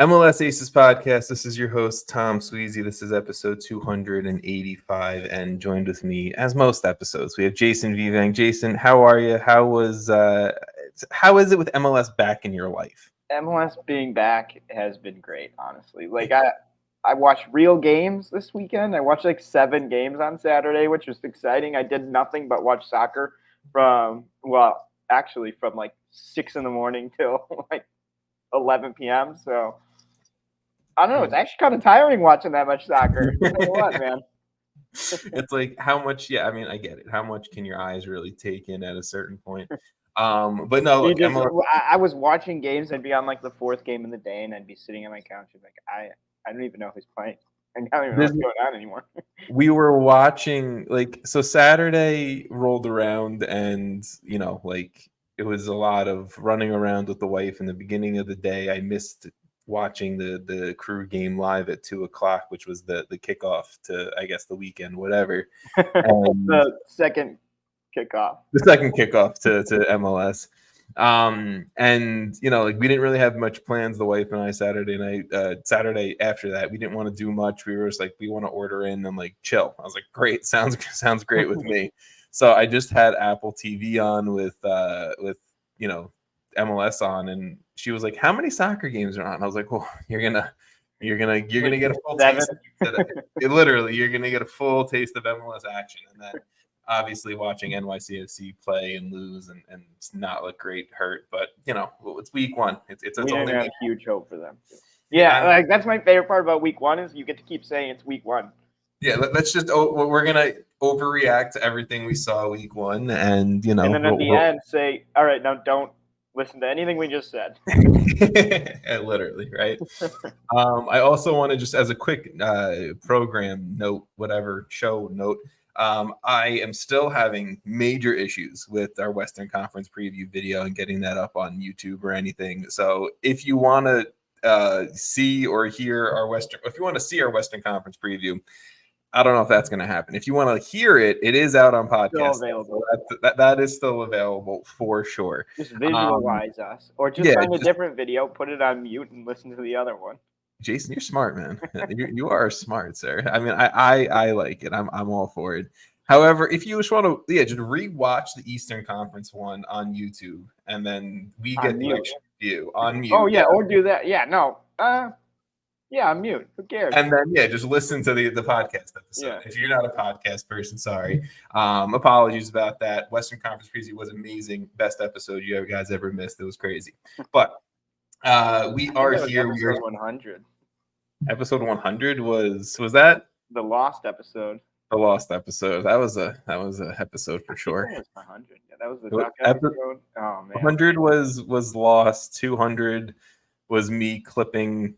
MLS Aces Podcast. This is your host, Tom Sweezy. This is episode 285, and joined with me, as most episodes, we have Jason Vivang. Jason, how are you? How is it with MLS back in your life? MLS being back has been great, honestly. I watched real games this weekend. I watched like 7 games on Saturday, which was exciting. I did nothing but watch soccer from like 6 in the morning till like 11 p.m. So I don't know. It's actually kind of tiring watching that much soccer. Tell you what, man. It's like how much? Yeah, I mean, I get it. How much can your eyes really take in at a certain point? But no, look, I was watching games. I'd be on like the 4th game of the day, and I'd be sitting on my couch and like, I don't even know who's playing. I don't even know what's going on anymore. We were watching so Saturday rolled around, and it was a lot of running around with the wife. In the beginning of the day, I missed watching the Crew game live at 2:00, which was the kickoff to, I guess, the weekend, whatever. The second kickoff to MLS. And we didn't really have much plans, the wife and I. Saturday after that, we didn't want to do much. We were just like, we want to order in and like chill. I was like, great, sounds great with me. So I just had Apple TV on with MLS on, and she was like, how many soccer games are on? I was like, well, you're gonna get a full taste of it. Literally, you're gonna get a full taste of MLS action. And then obviously watching NYCFC play and lose and not look great hurt, but it's week 1. It's we only have huge hope for them. Yeah, like that's my favorite part about week 1 is you get to keep saying it's week 1. Yeah, let's just we're gonna overreact to everything we saw week 1, and and then at the end say, all right, now don't listen to anything we just said. Literally, right? I also want to, just as a quick program note, whatever show note, I am still having major issues with our Western Conference preview video and getting that up on YouTube or anything. So if you want to see or hear if you want to see our Western Conference preview, I don't know if that's going to happen. If you want to hear it, it is out on podcast. Still available. So that is still available for sure. Just visualize us, or just find a different video, put it on mute, and listen to the other one. Jason, you're smart, man. you are smart, sir. I mean, I like it. I'm all for it. However, if you just want to, just rewatch the Eastern Conference one on YouTube, and then we get the extra view on mute. Oh yeah, or do that. Yeah, no. Yeah, I'm mute. Who cares? And then just listen to the podcast episode. Yeah. If you're not a podcast person, sorry. Apologies about that. Western Conference preview was amazing. Best episode you guys ever missed. It was crazy. But we are here. Episode 100. Episode 100 was that the lost episode? The lost episode. That was a episode for sure. It was 100. Yeah, that was the duck episode. Oh man. 100 was lost. 200 was me clipping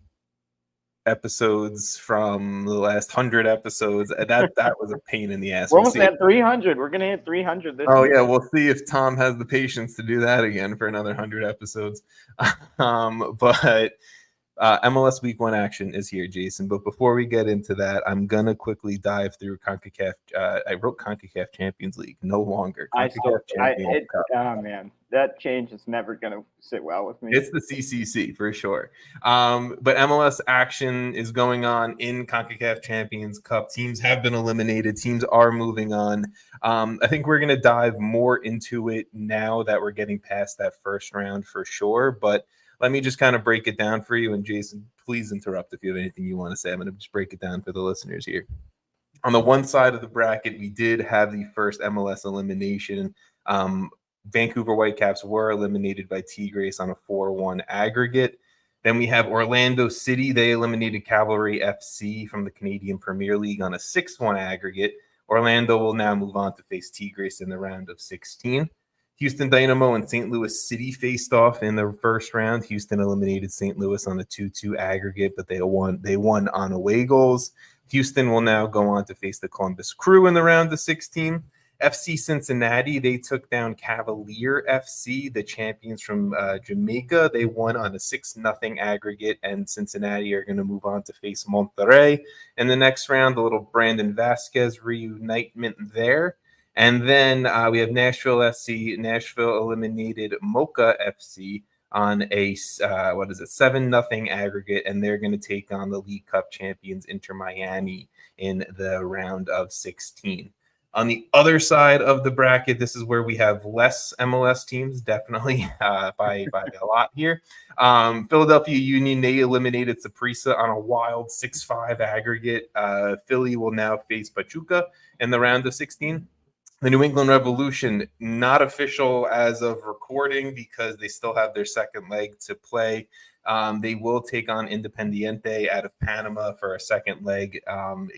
episodes from the last 100 episodes. That was a pain in the ass. We're almost at 300. We're gonna hit 300 this year. Yeah, we'll see if Tom has the patience to do that again for another 100 episodes. But MLS Week 1 action is here, Jason. But before we get into that, I'm gonna quickly dive through CONCACAF. I wrote CONCACAF Champions League, no longer. Oh man, that change is never gonna sit well with me. It's the CCC for sure. But MLS action is going on in CONCACAF Champions Cup. Teams have been eliminated. Teams are moving on. I think we're gonna dive more into it now that we're getting past that first round for sure. But let me just kind of break it down for you. And Jason, please interrupt if you have anything you want to say. I'm going to just break it down for the listeners here. On the one side of the bracket, we did have the first MLS elimination. Vancouver Whitecaps were eliminated by Tigres on a 4-1 aggregate. Then we have Orlando City. They eliminated Cavalry FC from the Canadian Premier League on a 6-1 aggregate. Orlando will now move on to face Tigres in the round of 16. Houston Dynamo and St. Louis City faced off in the first round. Houston eliminated St. Louis on a 2-2 aggregate, but they won on away goals. Houston will now go on to face the Columbus Crew in the round of 16. FC Cincinnati, they took down Cavalier FC, the champions from Jamaica. They won on a 6-0 aggregate, and Cincinnati are going to move on to face Monterrey in the next round. A little Brandon Vasquez reunitement there. And then we have Nashville FC. Nashville eliminated Mocha FC on a 7-0 aggregate, and they're going to take on the League Cup champions Inter Miami in the round of 16. On the other side of the bracket, this is where we have less MLS teams, definitely by a lot here. Philadelphia Union, they eliminated Saprissa on a wild 6-5 aggregate. Philly will now face Pachuca in the round of 16. The New England Revolution, not official as of recording because they still have their second leg to play. They will take on Independiente out of Panama for a second leg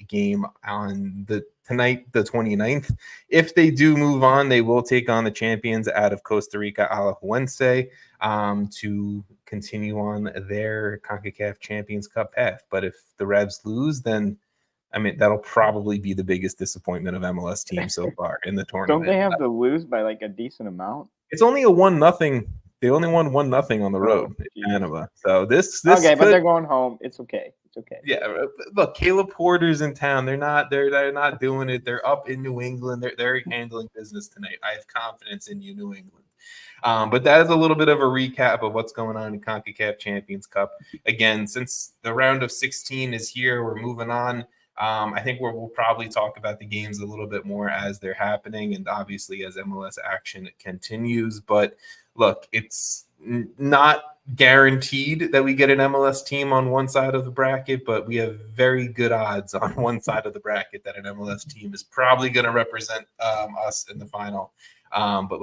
game on tonight, the 29th. If they do move on, they will take on the champions out of Costa Rica, Alajuelense, to continue on their CONCACAF Champions Cup path. But if the Revs lose, then that'll probably be the biggest disappointment of MLS teams so far in the tournament. Don't they have to lose by like a decent amount? It's only a 1-0. They only won 1-0 on the road in Panama. So this okay, but they're going home. It's okay. It's okay. Yeah, look, Caleb Porter's in town. They're not doing it. They're up in New England. They're handling business tonight. I have confidence in you, New England. But that is a little bit of a recap of what's going on in CONCACAF Champions Cup. Again, since the round of 16 is here, we're moving on. I think we'll probably talk about the games a little bit more as they're happening, and obviously as MLS action continues. But look, it's not guaranteed that we get an MLS team on one side of the bracket, but we have very good odds on one side of the bracket that an MLS team is probably going to represent us in the final. But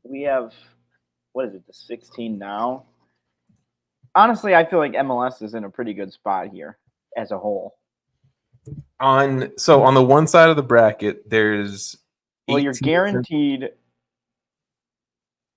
we have, what is it, the 16 now? Honestly, I feel like MLS is in a pretty good spot here as a whole. On the one side of the bracket, there's you're guaranteed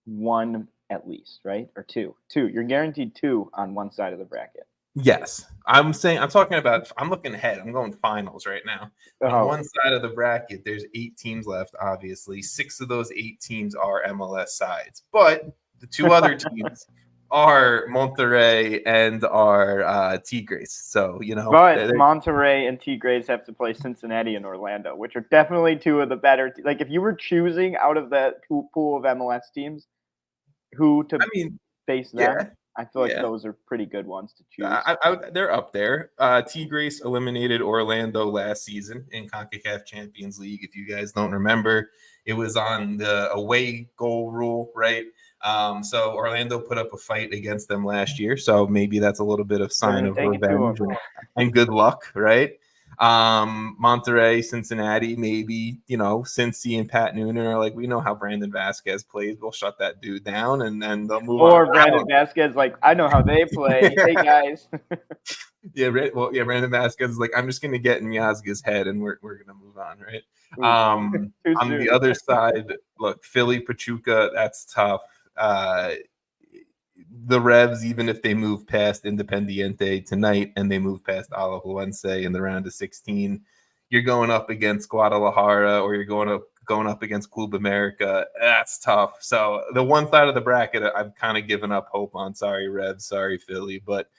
one at least, right? Or two. You're guaranteed two on one side of the bracket. Yes. I'm looking ahead. I'm going finals right now. On one side of the bracket, there's 8 teams left, obviously. 6 of those 8 teams are MLS sides. But the 2 other teams are Monterrey and are Tigres. So, But Monterrey and Tigres have to play Cincinnati and Orlando, which are definitely 2 of the better. Like, if you were choosing out of that pool of MLS teams who to face them, I feel like those are pretty good ones to choose. They're up there. Tigres eliminated Orlando last season in CONCACAF Champions League. If you guys don't remember, it was on the away goal rule, right? So Orlando put up a fight against them last year. So maybe that's a little bit of sign of revenge and good luck, right? Monterrey, Cincinnati, maybe, Cincy and Pat Noonan are like, we know how Brandon Vasquez plays. We'll shut that dude down and then they'll move on. Or Brandon Vasquez, like, I know how they play. Hey, guys. Brandon Vasquez is like, I'm just going to get in Yazga's head and we're going to move on, right? On the other side, look, Philly, Pachuca, that's tough. The Revs, even if they move past Independiente tonight and they move past Alajuelense in the round of 16, you're going up against Guadalajara or you're going up against Club America. That's tough. So the one side of the bracket, I've kind of given up hope on. Sorry, Revs. Sorry, Philly. But,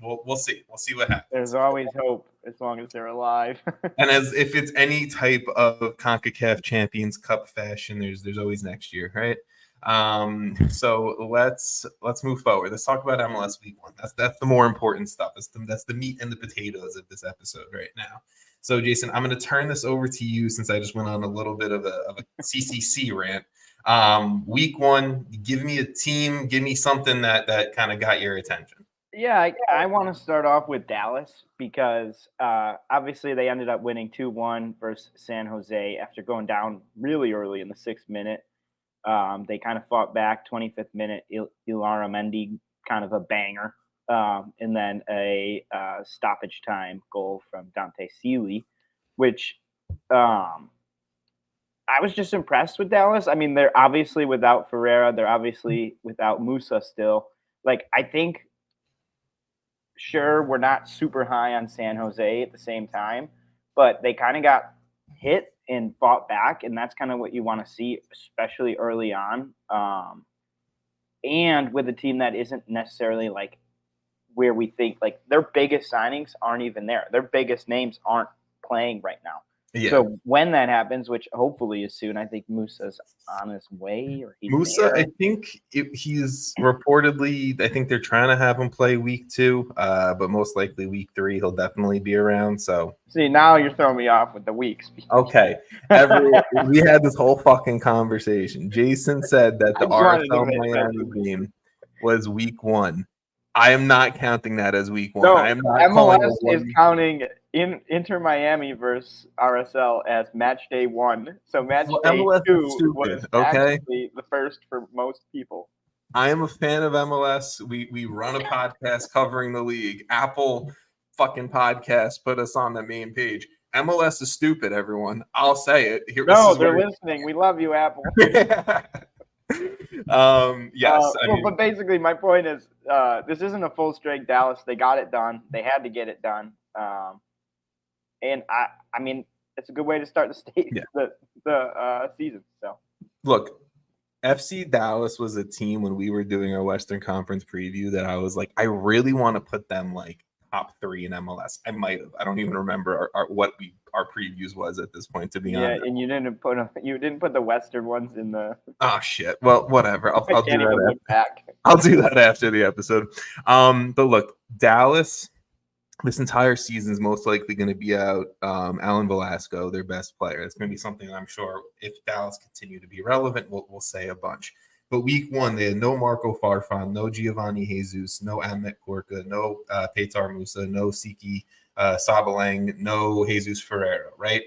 we'll see. We'll see what happens. There's always hope as long as they're alive. And if it's any type of CONCACAF Champions Cup fashion, there's always next year, right? So let's move forward. Let's talk about MLS Week 1. That's the more important stuff. That's the meat and the potatoes of this episode right now. So Jason, I'm going to turn this over to you since I just went on a little bit of a CCC rant. Week 1, give me a team, give me something that kind of got your attention. Yeah, I want to start off with Dallas because obviously they ended up winning 2-1 versus San Jose after going down really early in the 6th minute. They kind of fought back. 25th minute, Ilara Mendy, kind of a banger. And then a stoppage time goal from Dante Sealy, which I was just impressed with Dallas. I mean, they're obviously without Ferreira. They're obviously without Musa still. Like, I think, sure, we're not super high on San Jose at the same time, but they kind of got hit and fought back, and that's kind of what you want to see, especially early on. And with a team that isn't necessarily like where we think like their biggest signings aren't even there. Their biggest names aren't playing right now. Yeah. So when that happens, which hopefully is soon, I think Musa's on his way, or he's Musa, there. I think he's reportedly, I think they're trying to have him play week 2, but most likely week 3, he'll definitely be around. So, See, now you're throwing me off with the weeks. okay. We had this whole fucking conversation. Jason said that I the just wanted to RSL make that Miami game was week 1. I am not counting that as week 1. No, I am not calling MLS it is 1. counting Inter Miami versus RSL as match day 1. So match Well, day MLS is 2 stupid, was okay? actually the first for most people. I am a fan of MLS. We run a podcast covering the league. Apple fucking podcast put us on the main page. MLS is stupid, everyone. I'll say it. Here, No, they're listening. We love you, Apple. Yes. I mean, but basically, my point is, this isn't a full strength Dallas. They got it done. They had to get it done. And I mean, it's a good way to start the season. So look, FC Dallas was a team when we were doing our Western Conference preview that I was like, I really want to put them like top 3 in MLS. I might have. I don't even remember our previews was at this point, to be honest. And you didn't put the Western ones in the. Oh shit. Well, whatever. I'll do Can't even that. look back. I'll do that after the episode. But look, Dallas, this entire season is most likely going to be out Alan Velasco, their best player. It's going to be something I'm sure if Dallas continue to be relevant, we'll say a bunch. But week 1, they had no Marco Farfan, no Giovanni Jesus, no Ahmet Korka, no Petar Musa, no Siki Sabalang, no Jesus Ferreira, right?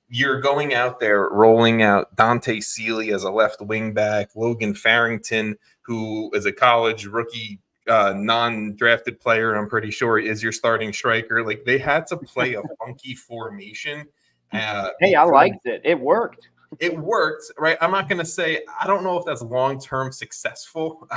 You're going out there rolling out Dante Sealy as a left wing back, Logan Farrington, who is a college rookie non-drafted player, I'm pretty sure, is your starting striker. Like, they had to play a funky formation. Hey, I liked it. It worked. It worked, right? I'm not going to say, I don't know if that's long-term successful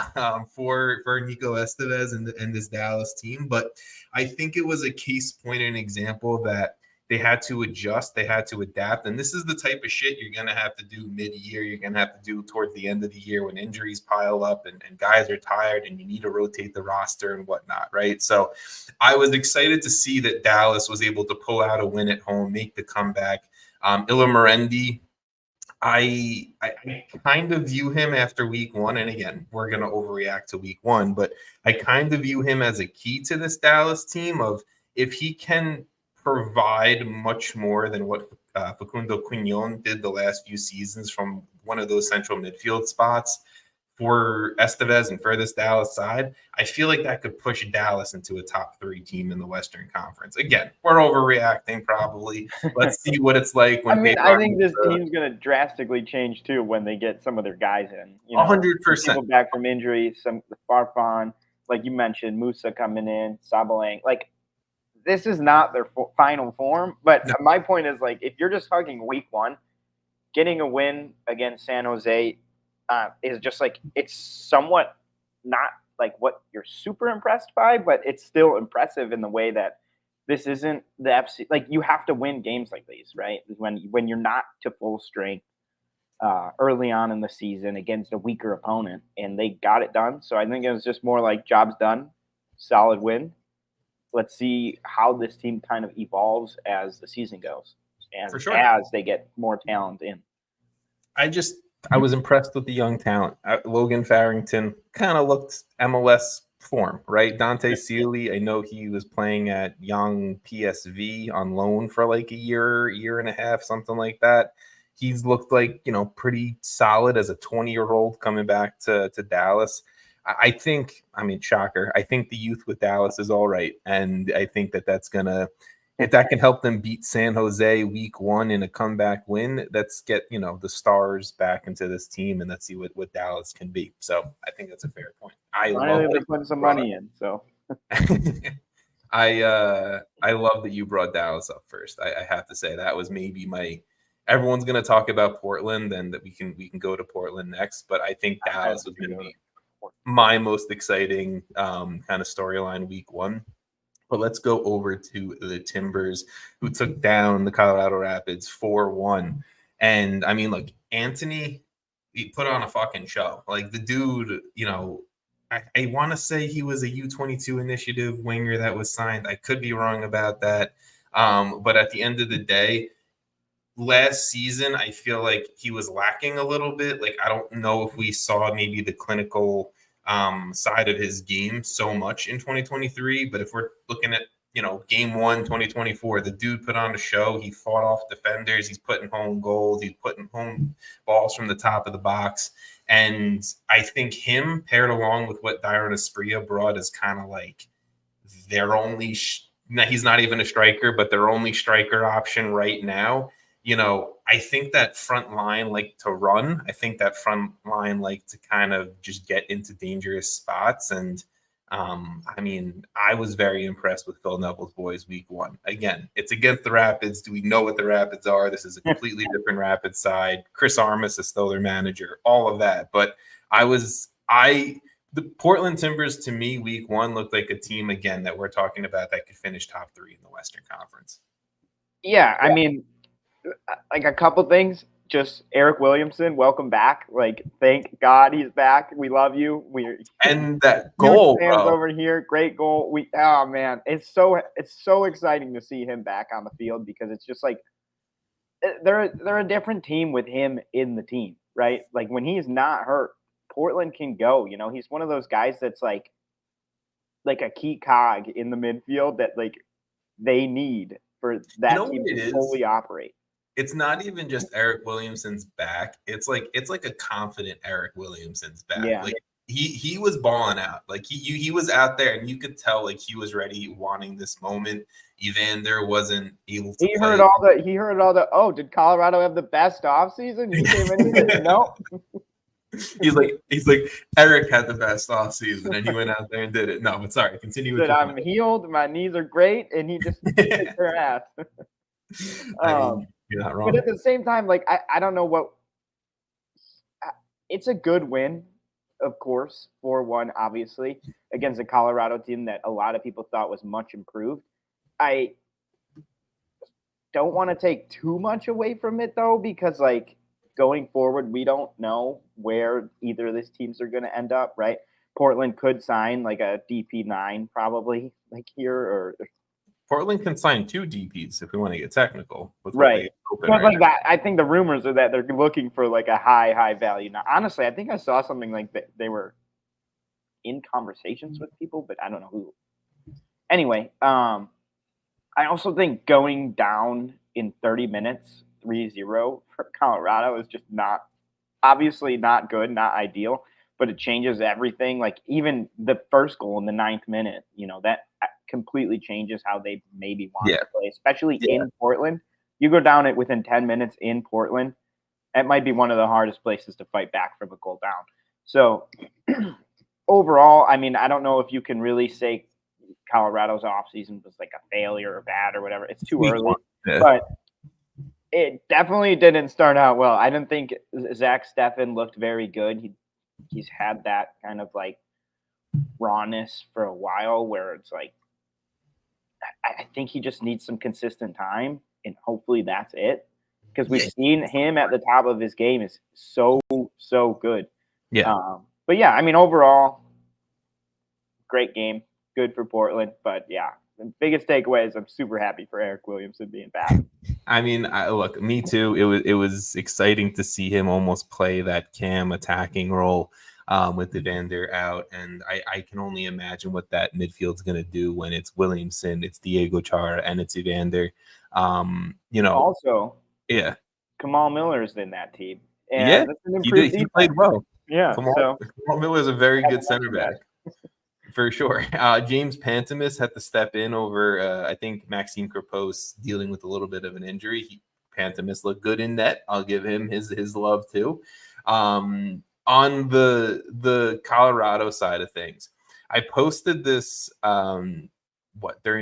for Nico Estevez and this Dallas team, but I think it was a case point and example that they had to adjust, they had to adapt. And this is the type of shit you're going to have to do mid-year. You're going to have to do towards the end of the year when injuries pile up and guys are tired and you need to rotate the roster and whatnot, right? So I was excited to see that Dallas was able to pull out a win at home, make the comeback. Illa Morendi, I kind of view him after week 1, and again, we're going to overreact to week 1, but I kind of view him as a key to this Dallas team of if he can provide much more than what Facundo Quignon did the last few seasons from one of those central midfield spots for Estevez and for this Dallas side, I feel like that could push Dallas into a top 3 team in the Western Conference. Again, we're overreacting probably. Let's see what it's like when I think this team's going to drastically change too when they get some of their guys in. 100%. People back from injury, some Farfan, like you mentioned, Musa coming in, Sabalang. Like, this is not their final form. But my point is, like, if you're just talking week 1, getting a win against San Jose is just like, it's somewhat not like what you're super impressed by, but it's still impressive in the way that this isn't the FC. Like, you have to win games like these, right? When you're not to full strength early on in the season against a weaker opponent, and they got it done. So I think it was just more like job's done, solid win. Let's see how this team kind of evolves as the season goes, and For sure. as they get more talent in. I was impressed with the young talent. Logan Farrington kind of looked MLS form, right? Dante Sealy, I know he was playing at young PSV on loan for like a year and a half, something like that. He's looked like, pretty solid as a 20-year-old coming back to Dallas. I think, shocker, I think the youth with Dallas is all right. And I think that's going to, if that can help them beat San Jose week 1 in a comeback win, let's get, the stars back into this team and let's see what Dallas can be. So I think that's a fair point. Finally, they're putting some money in. So I love that you brought Dallas up first. I have to say that was maybe everyone's going to talk about Portland and that we can go to Portland next. But I think Dallas was going to be my most exciting kind of storyline week 1. But let's go over to the Timbers, who took down the Colorado Rapids 4-1. And look, Anthony, he put on a fucking show. Like, the dude, I want to say he was a U22 initiative winger that was signed. I could be wrong about that. But at the end of the day, last season, I feel like he was lacking a little bit. Like, I don't know if we saw maybe the clinical side of his game so much in 2023. But if we're looking at, game 1, 2024, the dude put on a show. He fought off defenders. He's putting home goals. He's putting home balls from the top of the box. And I think him paired along with what Dyron Espria brought is kind of like their only he's not even a striker, but their only striker option right now. I think that front line like to run. I think that front line like to kind of just get into dangerous spots. And I was very impressed with Phil Neville's boys week 1. Again, it's against the Rapids. Do we know what the Rapids are? This is a completely different Rapids side. Chris Armas is still their manager, all of that. But the Portland Timbers, to me, week 1 looked like a team, again, that we're talking about that could finish top 3 in the Western Conference. Yeah, I mean, like a couple things. Just Eric Williamson, welcome back. Like, thank God he's back. We love you. And that goal, fans bro. over here, great goal. Oh man, it's so exciting to see him back on the field because it's just like they're a different team with him in the team, right? Like when he's not hurt, Portland can go. He's one of those guys that's like a key cog in the midfield that like they need for that team to fully operate. It's not even just Eric Williamson's back. It's like a confident Eric Williamson's back. Yeah. Like he was balling out. Like he was out there, and you could tell like he was ready, wanting this moment. Evander wasn't able to. He heard all the. Oh, did Colorado have the best offseason? He came in and said, no. He's like Eric had the best offseason, and he went out there and did it. No, but sorry, continue. Said, I'm healed. My knees are great, and he just kicked their ass. You're not wrong. But at the same time, like I don't know what. It's a good win, of course, 4-1, obviously, against a Colorado team that a lot of people thought was much improved. I don't want to take too much away from it, though, because, like, going forward, we don't know where either of these teams are going to end up, right? Portland could sign, like, a DP9 probably, like, here, or Portland can sign 2 DPs if we want to get technical. Right. But like that, I think the rumors are that they're looking for like a high value. Now, honestly, I think I saw something like that they were in conversations with people, but I don't know who. Anyway, I also think going down in 30 minutes, 3-0 for Colorado is just obviously not good, not ideal, but it changes everything. Like even the first goal in the 9th minute, that completely changes how they maybe want to play, especially in Portland. You go down it within 10 minutes in Portland, it might be one of the hardest places to fight back from a goal down. So overall, I mean, I don't know if you can really say Colorado's offseason was like a failure or bad or whatever. It's too early, but it definitely didn't start out well. I didn't think Zach Steffen looked very good. He's had that kind of like rawness for a while where it's like, I think he just needs some consistent time, and hopefully that's it. Because we've seen him at the top of his game is so good. Yeah. But yeah, I mean, overall, great game, good for Portland. But yeah, the biggest takeaway is I'm super happy for Eric Williamson being back. I mean, look, me too. It was exciting to see him almost play that cam attacking role. With Evander out, and I can only imagine what that midfield's going to do when it's Williamson, it's Diego Chara, and it's Evander. Also, Kamal Miller's in that team. And he played well. Yeah, Kamal Miller's a very good center back. For sure. James Pantemis had to step in over, I think, Maxime Crepeau's dealing with a little bit of an injury. Pantemis looked good in net. I'll give him his love too. On the Colorado side of things, I posted this during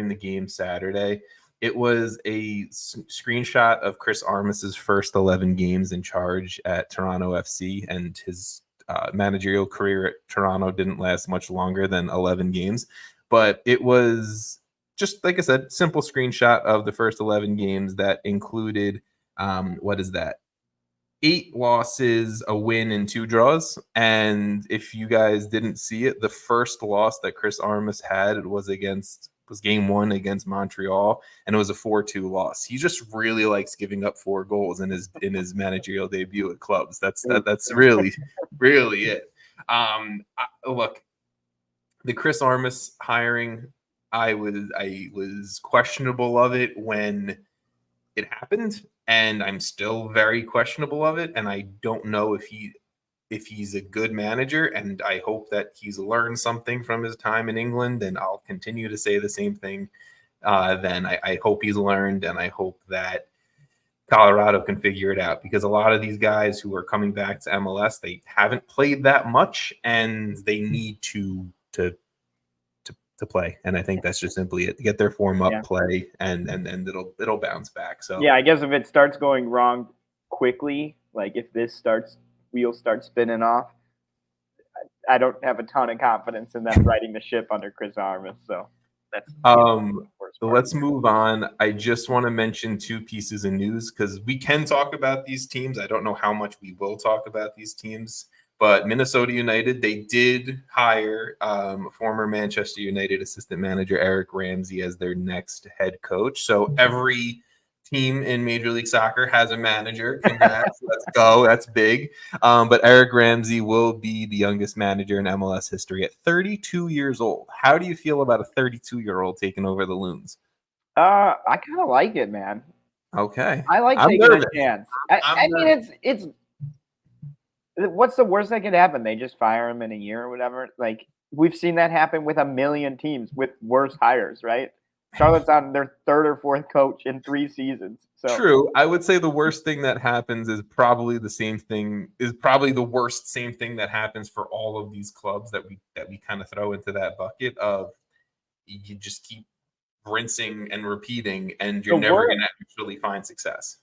the game Saturday. It was a screenshot of Chris Armas's first 11 games in charge at Toronto FC, and his managerial career at Toronto didn't last much longer than 11 games. But it was just, like I said, simple screenshot of the first 11 games that included, 8 losses, a win, and 2 draws. And if you guys didn't see it, the first loss that Chris Armas had was against was game 1 against Montreal, and it was a 4-2 loss. He just really likes giving up 4 goals in his managerial debut at clubs. That's really it. Look, the Chris Armas hiring, I was questionable of it when it happened, and I'm still very questionable of it, and I don't know if he's a good manager, and I hope that he's learned something from his time in England, and I'll continue to say the same thing. Then I hope he's learned, and I hope that Colorado can figure it out, because a lot of these guys who are coming back to MLS, they haven't played that much, and they need to play. And I think that's just simply it. Get their form up, play, and it'll bounce back. So yeah, I guess if it starts going wrong quickly, like if wheels start spinning off, I don't have a ton of confidence in them riding the ship under Chris Armas. So that's let's move on. I just want to mention 2 pieces of news, because we can talk about these teams. I don't know how much we will talk about these teams, but Minnesota United, they did hire former Manchester United assistant manager Eric Ramsey as their next head coach. So every team in Major League Soccer has a manager. Congrats. Let's go. That's big. But Eric Ramsey will be the youngest manager in MLS history at 32 years old. How do you feel about a 32-year-old taking over the Loons? I kind of like it, man. Okay. I like taking a chance. I mean, it's what's the worst that could happen? They just fire him in a year or whatever. Like, we've seen that happen with a million teams with worse hires, right? Charlotte's on their 3rd or 4th coach in 3 seasons. So true. I would say the worst thing that happens is probably the worst same thing that happens for all of these clubs that we kind of throw into that bucket of, you just keep rinsing and repeating, and you're never going to actually find success.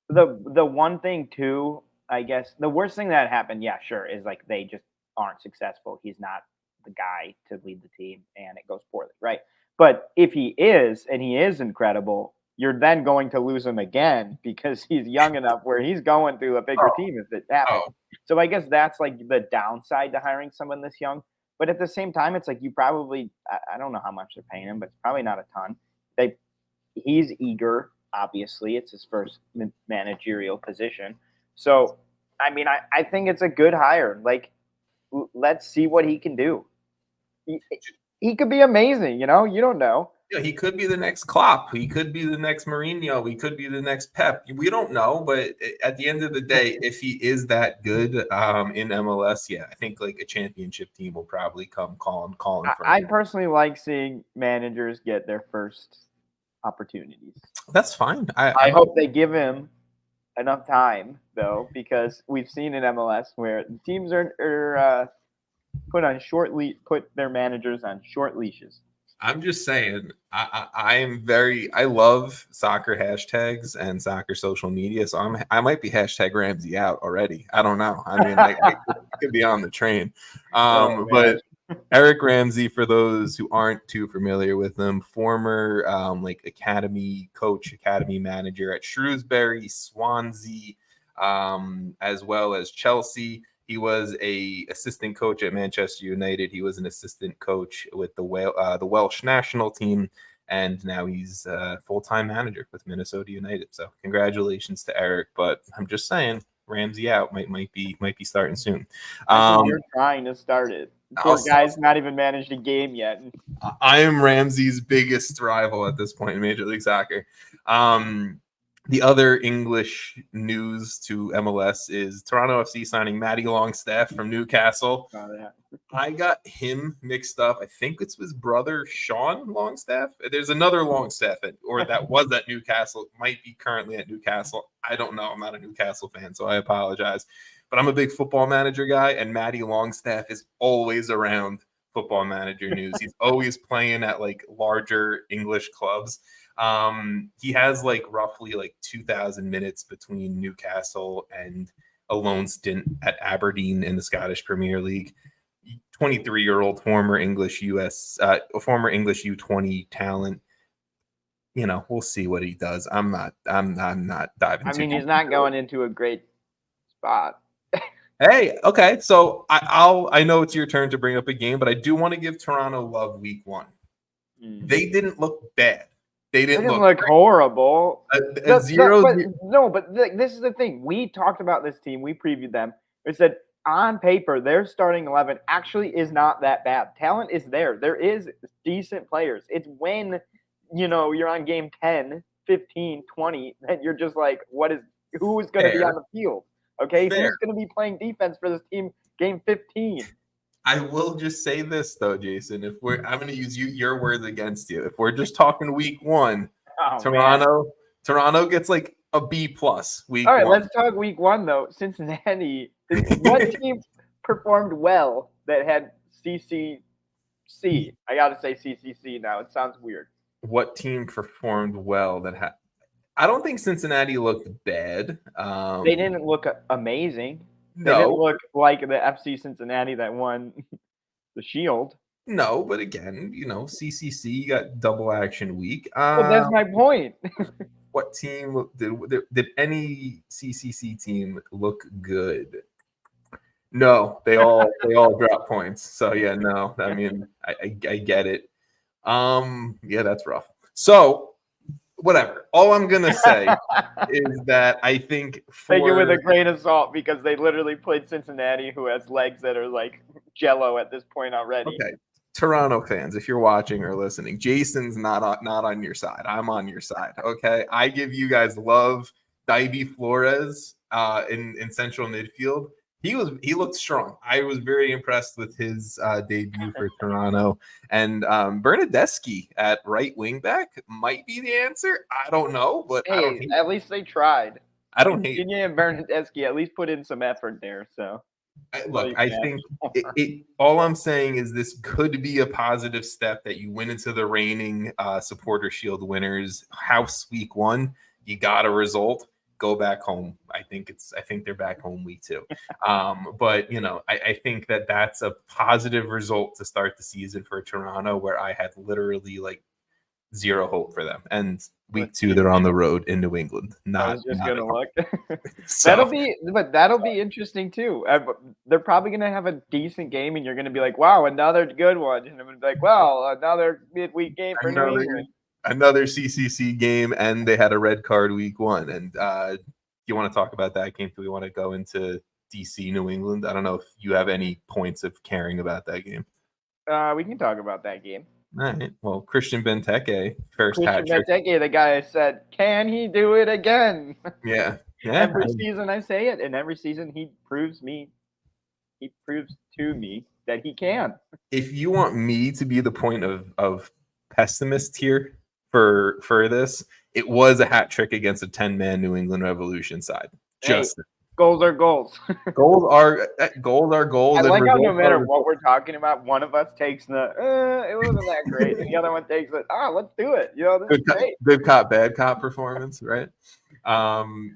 The one thing too, I guess the worst thing that happened, yeah, sure, is like they just aren't successful. He's not the guy to lead the team, and it goes poorly, right? But if he is, and he is incredible, you're then going to lose him again because he's young enough where he's going through a bigger team if it happens. So I guess that's like the downside to hiring someone this young. But at the same time, it's like you probably, I don't know how much they're paying him, but it's probably not a ton. He's eager, obviously. It's his first managerial position. So, I mean, I think it's a good hire. Like, let's see what he can do. He could be amazing, you don't know. Yeah, he could be the next Klopp. He could be the next Mourinho. He could be the next Pep. We don't know, but at the end of the day, if he is that good in MLS, yeah, I think like a championship team will probably come calling for him. I personally like seeing managers get their first opportunities. That's fine. I hope they give him enough time, though, because we've seen in MLS where teams are put their managers on short leashes. I'm just saying, I love soccer hashtags and soccer social media, so I might be hashtag Ramsey out already. I don't know. I mean, I could be on the train. But Eric Ramsey, for those who aren't too familiar with him, former academy coach, academy manager at Shrewsbury, Swansea, as well as Chelsea. He was a assistant coach at Manchester United. He was an assistant coach with the Welsh national team, and now he's a full-time manager with Minnesota United. So congratulations to Eric. But I'm just saying, Ramsey out might be starting soon. You're trying to start it. Poor guy's not even managed a game yet. I am Ramsey's biggest rival at this point in Major League Soccer. The other English news to MLS is Toronto FC signing Matty Longstaff from Newcastle. Oh, yeah. I got him mixed up. I think it's his brother, Sean Longstaff. There's another Longstaff that was at Newcastle, might be currently at Newcastle. I don't know. I'm not a Newcastle fan, so I apologize. But I'm a big Football Manager guy, and Matty Longstaff is always around Football Manager news. He's always playing at like larger English clubs. He has like roughly like 2,000 minutes between Newcastle and a loan stint at Aberdeen in the Scottish Premier League. 23-year-old former English U20 talent. We'll see what he does. I'm not diving. I mean, he's not going into a great spot. Hey, okay. So I know it's your turn to bring up a game, but I do want to give Toronto love week 1. They didn't look bad. They didn't look horrible. a zero. But this is the thing. We talked about this team. We previewed them. We said on paper their starting 11 actually is not that bad. Talent is there. There is decent players. It's when you're on game 10, 15, 20 that you're just like, who is going to be on the field? Okay, Fair. who's going to be playing defense for this team game 15? I will just say this though, Jason. I'm going to use your words against you. If we're just talking week 1, Toronto gets like a B+ week 1. All right, let's talk week 1 though. Cincinnati. What team performed well that had CCC? I got to say CCC now. It sounds weird. What team performed well that had? I don't think Cincinnati looked bad. They didn't look amazing. No. They didn't look like the FC Cincinnati that won the Shield. No, but again, CCC got double action week. Well, that's my point. What team did any CCC team look good? No, they all drop points. So yeah, no. I mean, I get it. Yeah, that's rough. So whatever. All I'm gonna say is that I think take it with a grain of salt because they literally played Cincinnati, who has legs that are like jello at this point already. Okay, Toronto fans, if you're watching or listening, Jason's not on your side. I'm on your side. Okay, I give you guys love. Daibi Flores in central midfield. He looked strong. I was very impressed with his debut for Toronto. And Bernadeschi at right wing back might be the answer. I don't know, but hey, at least they tried. I don't hate Virginia and Bernadeschi at least put in some effort there. So I think all I'm saying is this could be a positive step that you win into the reigning Supporter Shield winners house week 1. You got a result. Go back home. I think they're back home week 2. But I think that's a positive result to start the season for Toronto, where I had literally like zero hope for them. And week 2, they're on the road in New England. I was just gonna look. That'll be interesting too. They're probably gonna have a decent game, and you're gonna be like, "Wow, another good one," and I'm gonna be like, "Well, another midweek game for New England." Another CCC game, and they had a red card week 1. And you want to talk about that game? Do we want to go into DC, New England? I don't know if you have any points of caring about that game. We can talk about that game. All right. Well, Christian Benteke, Benteke, the guy said, "Can he do it again?" Yeah. Every season I say it, and every season he proves to me that he can. If you want me to be the point of pessimist here for this, it was a hat trick against a 10-man New England Revolution side. Goals are goals. Goals are goals. I like how no matter what we're talking about, one of us takes it wasn't that great, and the other one takes it. Let's do it. This is great. Good cop, bad cop performance, right?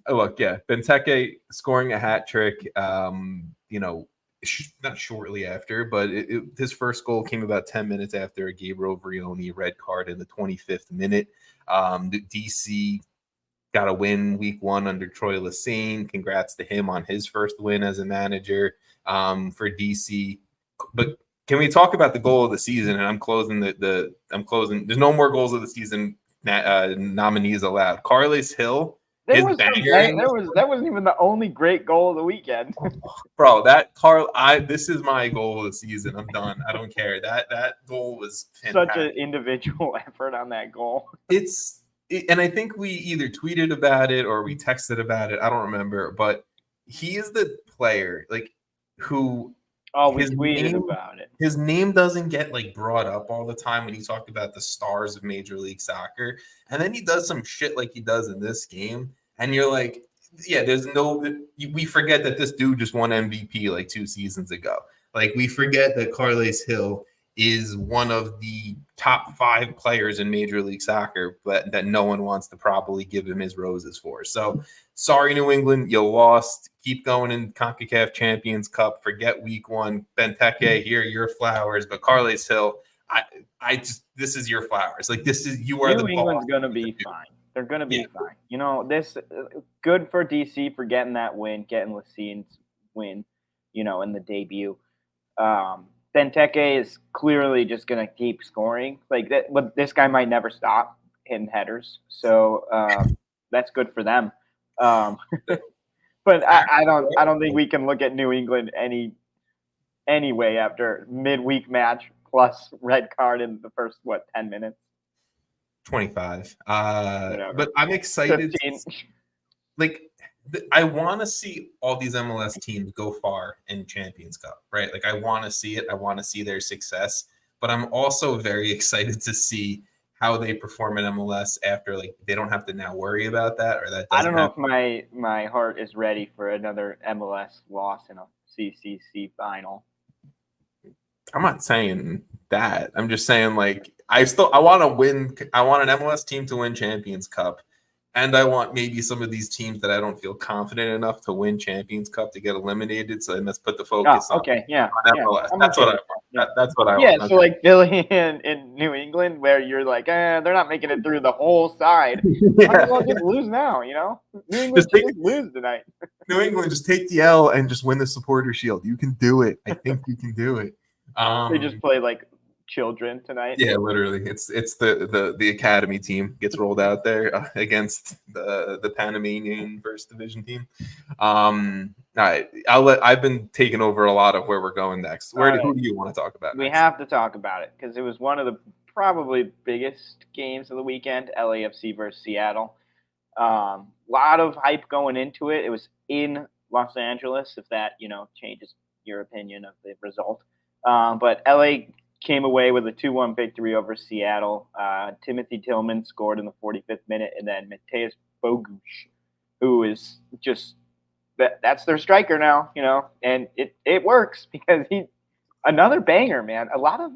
Look, yeah, Benteke scoring a hat trick. Not shortly after, but his first goal came about 10 minutes after a Gabriel Vrioni red card in the 25th minute. DC got a win week 1 under Troy Lesane. Congrats to him on his first win as a manager for DC. But can we talk about the goal of the season? And I'm closing There's no more goals of the season nominees allowed. Carles Hill. That wasn't even the only great goal of the weekend. Bro, this is my goal of the season. I'm done. I don't care. That goal was fantastic. Such an individual effort on that goal. And I think we either tweeted about it or we texted about it. I don't remember, but he is the player who. Oh, we tweeted about it. His name doesn't get brought up all the time when you talk about the stars of Major League Soccer, and then he does some shit like he does in this game, and you're like, yeah, we forget that this dude just won MVP 2 seasons ago. We forget that Carles Hill is one of the top 5 players in Major League Soccer, but that no one wants to probably give him his roses for. So sorry, New England, you lost. Keep going in CONCACAF Champions Cup. Forget week 1. Benteke, here are your flowers. But Carles Hill, this is your flowers. You are New England's going to be fine. They're going to be fine. This good for DC for getting that win, getting Lassine's win, in the debut. Benteke is clearly just going to keep scoring. Like that, but this guy might never stop hitting headers, so that's good for them. But I don't think we can look at New England anyway after midweek match plus red card in the first 10 minutes. 25. Whatever. But I'm excited. 15. I want to see all these MLS teams go far in Champions Cup, right? Like I want to see it. I want to see their success, but I'm also very excited to see how they perform in MLS after they don't have to now worry about that, or that doesn't I don't know if my heart is ready for another MLS loss in a CCC final. I'm not saying that. I'm just saying I want to win. I want an MLS team to win Champions Cup. And I want maybe some of these teams that I don't feel confident enough to win Champions Cup to get eliminated. So let's put the focus on MLS. Yeah. That's what I want. That's what I want. Yeah, so like Philly in New England, where you're like, they're not making it through the whole side. Might as well just lose now, New England just lose tonight. New England, just take the L and just win the Supporter Shield. You can do it. I think you can do it. They just play like children tonight. Yeah, literally. It's the academy team gets rolled out there against the Panamanian first division team. All right, I've been taking over a lot of where we're going next. Who do you want to talk about? We have to talk about it because it was one of the probably biggest games of the weekend. LAFC versus Seattle. Lot of hype going into it. It was in Los Angeles. If that changes your opinion of the result, but LA came away with a 2-1 victory over Seattle. Timothy Tillman scored in the 45th minute, and then Mateus Bogusz, who is just that's their striker now, and it works because he another banger, man. A lot of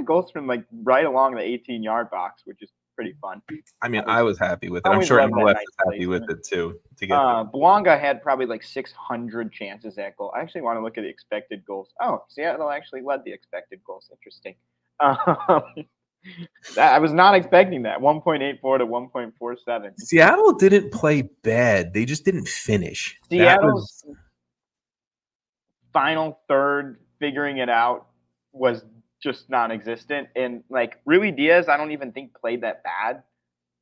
goals from right along the 18-yard box, which is pretty fun. I mean, I was happy with it. I'm sure MLS is happy with it too. To get Blanca had probably 600 chances at goal. I actually want to look at the expected goals. Oh, Seattle actually led the expected goals. Interesting. I was not expecting that. 1.84 to 1.47. Seattle didn't play bad. They just didn't finish. Seattle's final third, figuring it out, was just non-existent. And Rui Diaz, I don't even think played that bad.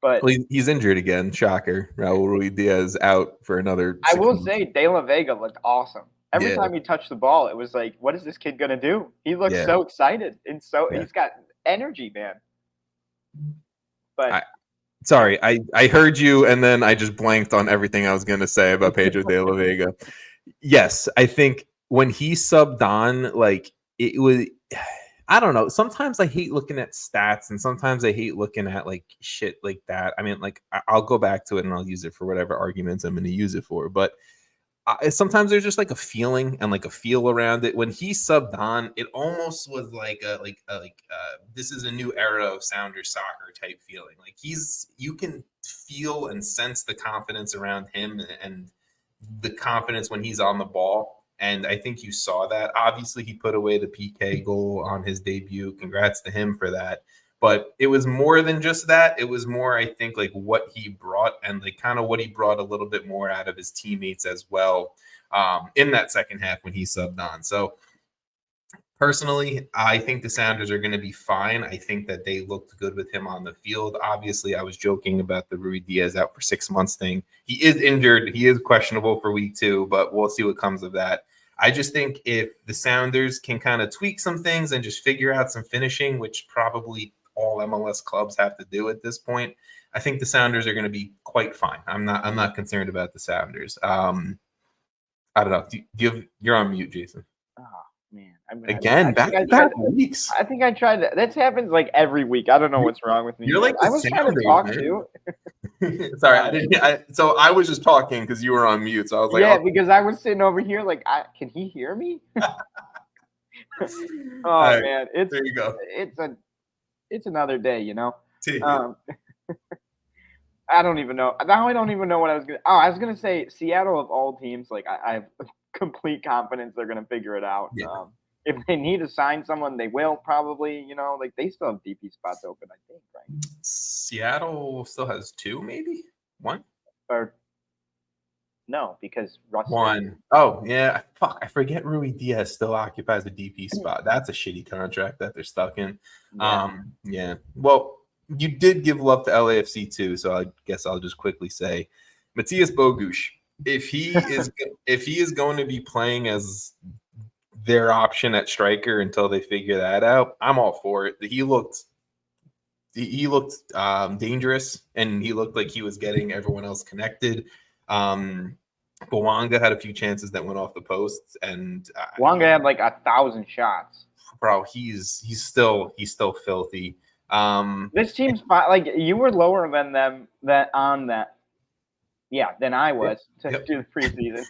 But he's injured again. Shocker. Raul Rui Diaz out for another 6 I will months. say De La Vega looked awesome. Every time he touched the ball, it was like, what is this kid going to do? He looks so excited. And he's got energy, man. But sorry, I heard you, and then I just blanked on everything I was going to say about Pedro De La Vega. Yes, I think when he subbed on, it was – I don't know. Sometimes I hate looking at stats, and sometimes I hate looking at shit like that. I mean, I'll go back to it and I'll use it for whatever arguments I'm going to use it for. But sometimes there's just a feeling and a feel around it. When he subbed on, it almost was this is a new era of Sounders soccer type feeling. You can feel and sense the confidence around him and the confidence when he's on the ball. And I think you saw that. Obviously, he put away the PK goal on his debut. Congrats to him for that. But it was more than just that. It was more, I think, what he brought and kind of what he brought a little bit more out of his teammates as well in that second half when he subbed on. So personally, I think the Sounders are going to be fine. I think that they looked good with him on the field. Obviously, I was joking about the Rui Diaz out for 6 months thing. He is injured. He is questionable for week 2, but we'll see what comes of that. I just think if the Sounders can kind of tweak some things and just figure out some finishing, which probably all MLS clubs have to do at this point, I think the Sounders are going to be quite fine. I'm not concerned about the Sounders. I don't know. You're on mute, Jason. Oh man! Back weeks. I think I tried that. That happens every week. I don't know what's wrong with me. You're I was trying to talk too. Sorry, I didn't. So I was just talking because you were on mute. So I was like, because I was sitting over here can he hear me? Right, man, there you go. It's another day, I don't even know. Now I don't even know what I was gonna. Oh, I was gonna say Seattle of all teams. I have complete confidence they're gonna figure it out. Yeah. If they need to sign someone, they will probably. They still have DP spots open. I think, right? Seattle still has 2, maybe 1. Or No, because Russ One. Oh, yeah. Fuck. I forget Rui Diaz still occupies the DP spot. That's a shitty contract that they're stuck in. Yeah. Well, you did give love to LAFC too, so I guess I'll just quickly say Matthias Bogusz, if he is going to be playing as their option at striker until they figure that out, I'm all for it. He looked dangerous, and he looked like he was getting everyone else connected. Bouanga had a few chances that went off the posts, and Bouanga had like 1,000 shots. Bro, he's still filthy. This team's fine. Like, you were lower than them than I was to do the preseason.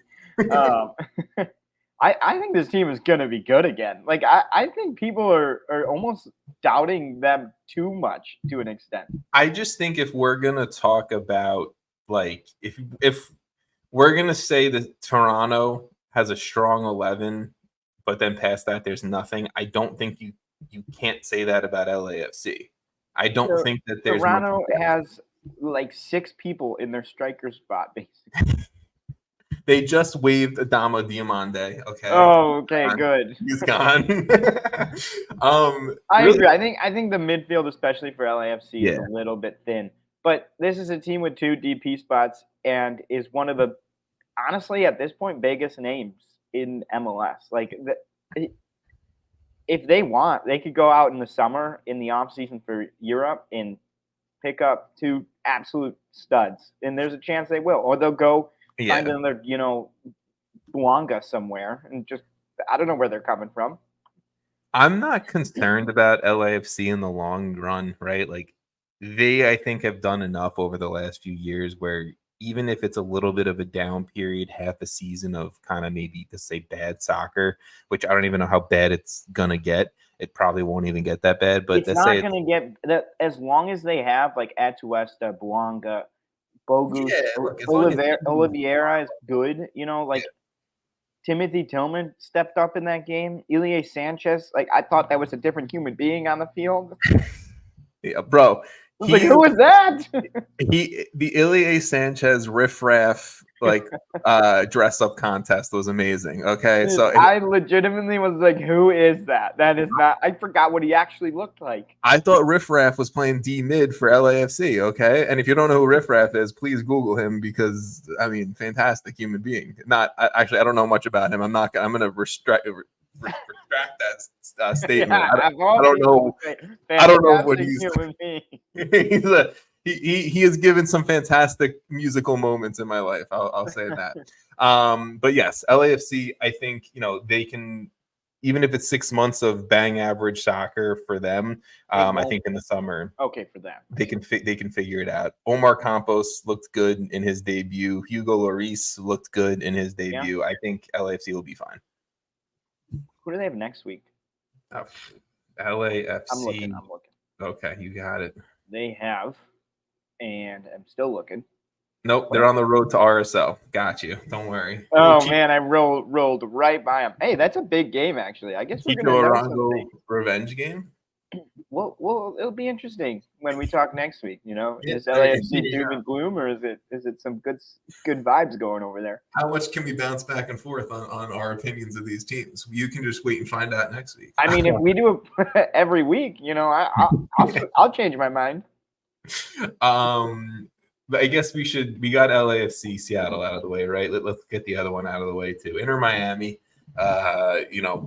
I think this team is gonna be good again. Like, I think people are almost doubting them too much to an extent. I just think if we're gonna talk about, like, if we're gonna say that Toronto has a strong 11, but then past that there's nothing, I don't think you can't say that about LAFC. I don't think that there's Toronto has like 6 people in their striker spot, basically. They just waived Adama Diomande. Okay. Oh, okay, good. He's gone. I agree. I think the midfield, especially for LAFC, is a little bit thin. But this is a team with 2 DP spots and is one of the, honestly, at this point, biggest names in MLS. Like, if they want, they could go out in the summer in the off season for Europe and pick up 2 absolute studs, and there's a chance they will, or they'll go find another, Bouanga somewhere, and just, I don't know where they're coming from. I'm not concerned about LAFC in the long run, right? Like, they, I think, have done enough over the last few years where even if it's a little bit of a down period, half a season of kind of maybe to say bad soccer, which I don't even know how bad it's gonna get. It probably won't even get that bad, but it's not gonna get that as long as they have like Atuesta, Bouanga, Bogusz, Oliveira is good. Timothy Tillman stepped up in that game. Ilie Sanchez, like, I thought that was a different human being on the field. Yeah, bro. Who was that? The Ilie Sanchez riffraff dress up contest was amazing. Okay, Dude, so I legitimately was like, "Who is that?" That is not. I forgot what he actually looked like. I thought riffraff was playing D mid for LAFC. Okay, and if you don't know who riffraff is, please Google him, because I mean, fantastic human being. I don't know much about him. I'm gonna retract that statement. Yeah, I don't know. I don't know what he's. He has given some fantastic musical moments in my life. I'll say that. But yes, LAFC, I think, they can, even if it's 6 months of bang average soccer for them, I think in the summer, okay, for them, they can figure it out. Omar Campos looked good in his debut. Hugo Lloris looked good in his debut. Yeah. I think LAFC will be fine. Who do they have next week? LAFC. I'm looking. Okay, you got it. They have, and I'm still looking. Nope, they're on the road to RSL. Got you. Don't worry. Oh, man, I rolled right by them. Hey, that's a big game, actually. I guess we're going to know something. Revenge game? Well, it'll be interesting when we talk next week. Is LAFC doom and gloom, or is it some good vibes going over there? How much can we bounce back and forth on our opinions of these teams? You can just wait and find out next week. I mean, if we do it every week, I'll change my mind. But I guess we got LAFC Seattle out of the way, right? Let's get the other one out of the way too. Inter Miami.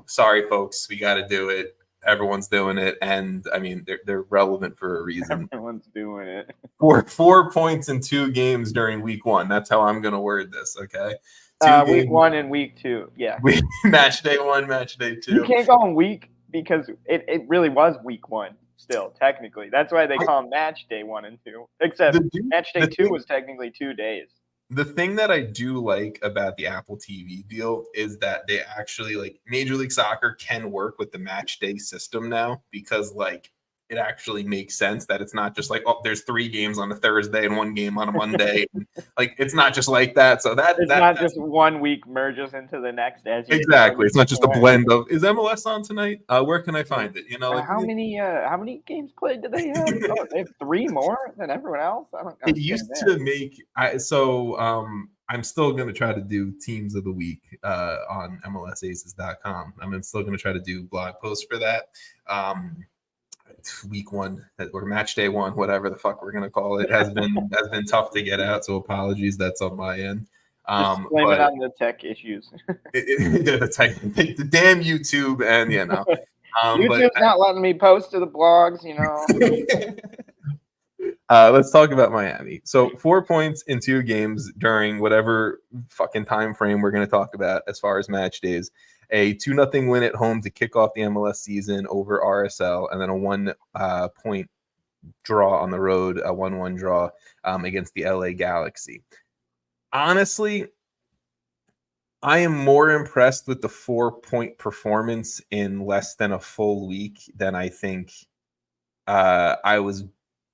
Sorry folks, we got to do it. Everyone's doing it, and I mean they're relevant for a reason. Everyone's doing it. 4 points in 2 games during week 1. That's how I'm gonna word this. Okay. Week 1 and week 2. Yeah. Match day 1, match day 2. You can't go on week because it really was week 1. Still, technically, that's why they call them match day 1 and 2. Except match day 2 was technically 2 days. The thing that I do like about the Apple TV deal is that they actually, like, Major League Soccer can work with the match day system now, because it actually makes sense that it's not just like, oh, there's 3 games on a Thursday and 1 game on a Monday. It's not just like that. So that's not just 1 week merges into the next. Exactly. It's not just a blend of, is MLS on tonight? Where can I find it? How many games played do they have? Oh, they have 3 more than everyone else. It used to make I'm still going to try to do teams of the week on MLSAces.com. I'm still going to try to do blog posts for that. Week 1 or match day 1, whatever the fuck we're going to call it, has been tough to get out. So apologies. That's on my end. Just blame it on the tech issues. The damn YouTube and YouTube's not letting me post to the blogs, Let's talk about Miami. So 4 points in 2 games during whatever fucking time frame we're going to talk about as far as match days. A 2-0 win at home to kick off the MLS season over RSL, and then a 1 point draw on the road, a 1-1 draw against the LA Galaxy. Honestly, I am more impressed with the 4-point performance in less than a full week than I think I was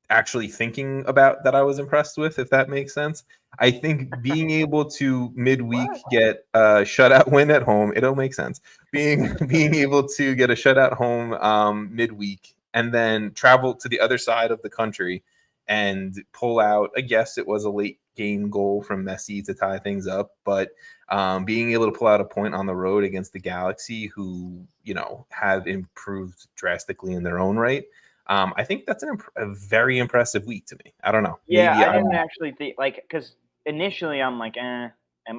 actually thinking about that I was impressed with, if that makes sense. I think being able to midweek get a shutout win at home, it'll make sense. Being able to get a shutout home midweek and then travel to the other side of the country and pull out, I guess it was a late game goal from Messi to tie things up, but being able to pull out a point on the road against the Galaxy, who, have improved drastically in their own right. I think that's a very impressive week to me. I don't know. Yeah, I didn't actually think, because initially I'm like, am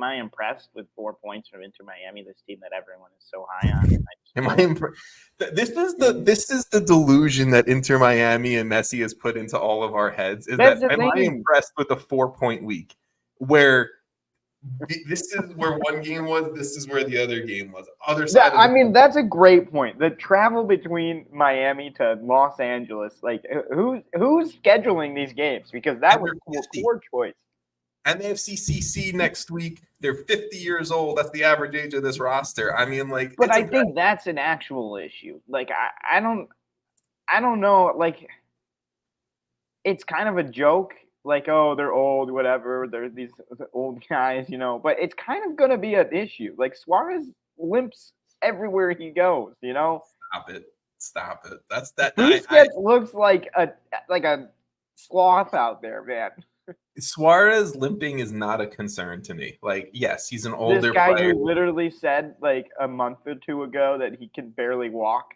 I impressed with 4 points from Inter Miami, this team that everyone is so high on? Am I impressed? This is the delusion that Inter Miami and Messi has put into all of our heads. Am I impressed with a 4-point week where this is where one game was, this is where the other game was. Other side. That's a great point. The travel between Miami to Los Angeles, who's scheduling these games? Because that was a poor choice. And they have CCC next week. They're 50 years old. That's the average age of this roster. But I think that's an actual issue. I don't know. It's kind of a joke. They're old, whatever. They're these old guys, But it's kind of going to be an issue. Suarez limps everywhere he goes, Stop it. That's that. Looks like a sloth out there, man. Suarez limping is not a concern to me. Yes, he's an older this guy player. Who literally said a month or two ago that he can barely walk.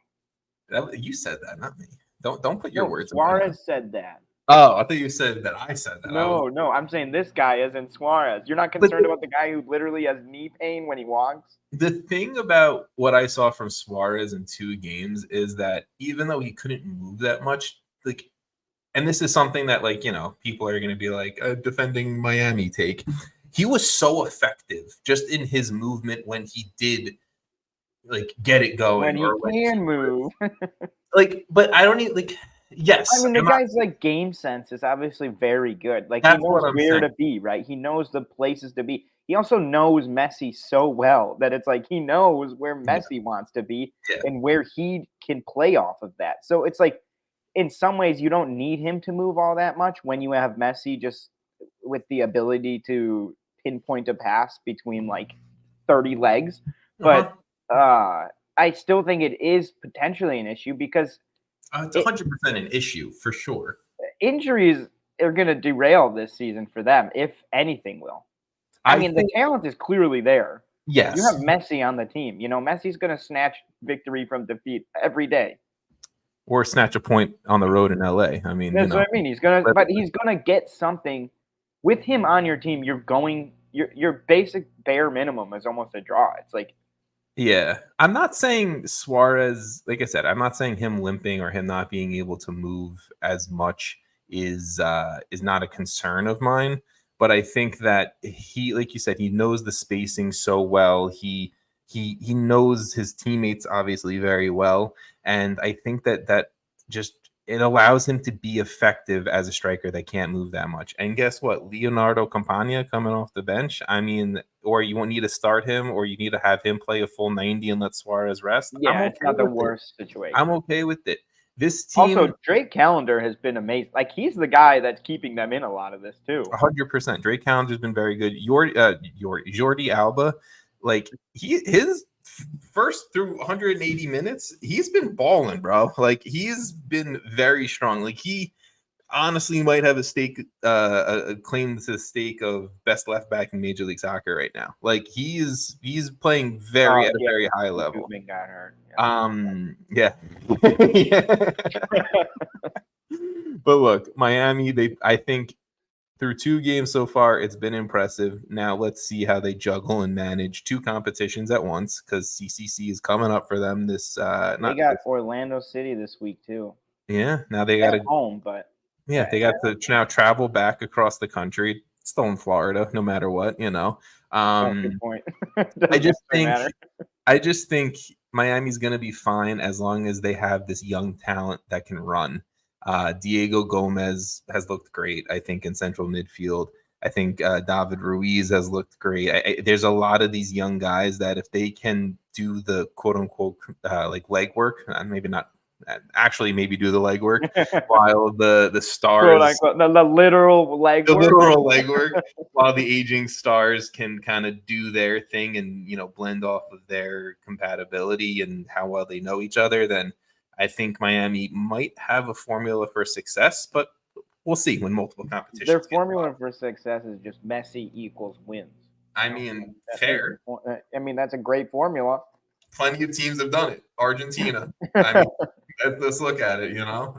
You said that, not me. Don't put your words. Suarez said that. Oh, I thought you said that I said that. No, I'm saying this guy isn't Suarez. You're not concerned about the guy who literally has knee pain when he walks? The thing about what I saw from Suarez in 2 games is that even though he couldn't move that much, and this is something that people are going to be defending Miami take. He was so effective just in his movement when he did get it going. When he can move. But I don't need yes. The guy's game sense is obviously very good. He knows where to be, right? He knows the places to be. He also knows Messi so well that it's he knows where Messi wants to be and where he can play off of that. So it's in some ways you don't need him to move all that much when you have Messi just with the ability to pinpoint a pass between 30 legs. But I still think it is potentially an issue because it's 100% an issue for sure. Injuries are going to derail this season for them, if anything will. The talent is clearly there. Yes. You have Messi on the team. Messi's going to snatch victory from defeat every day. Or snatch a point on the road in LA. That's what I mean. He's gonna get something with him on your team. Your basic bare minimum is almost a draw. It's yeah. I'm not saying Suarez, like I said, I'm not saying him limping or him not being able to move as much is not a concern of mine. But I think that he, like you said, he knows the spacing so well. He knows his teammates obviously very well. And I think that just it allows him to be effective as a striker that can't move that much. And guess what? Leonardo Campagna coming off the bench. Or you won't need to start him, or you need to have him play a full 90 and let Suarez rest. Yeah, it's not the worst situation. I'm okay with it. This team also, Drake Callender has been amazing. He's the guy that's keeping them in a lot of this too. 100%. Drake Callender's been very good. Jordi Alba, his first through 180 minutes, he's been balling, bro. He's been very strong. honestly might have a claim to the stake of best left back in Major League Soccer right now. Like he's playing at a very high level. Gutman got hurt. Yeah. Yeah. But look, Miami, I think through 2 games so far, it's been impressive. Now let's see how they juggle and manage 2 competitions at once, because CCC is coming up for them this. They got Orlando City this week too. Yeah, now they got to home, but they got to now travel back across the country. Still in Florida, no matter what, you know. Good point. I just think Miami's going to be fine as long as they have this young talent that can run. Diego Gomez has looked great, I think, in central midfield. I think David Ruiz has looked great. There's a lot of these young guys that if they can do the quote unquote like legwork, maybe not actually maybe do the legwork while the stars the literal legwork while the aging stars can kind of do their thing and blend off of their compatibility and how well they know each other, then I think Miami might have a formula for success, but we'll see when multiple competitions. Their formula for success is just Messi equals wins. I mean, fair. I mean, that's a great formula. Plenty of teams have done it. Argentina. I mean, let's look at it. All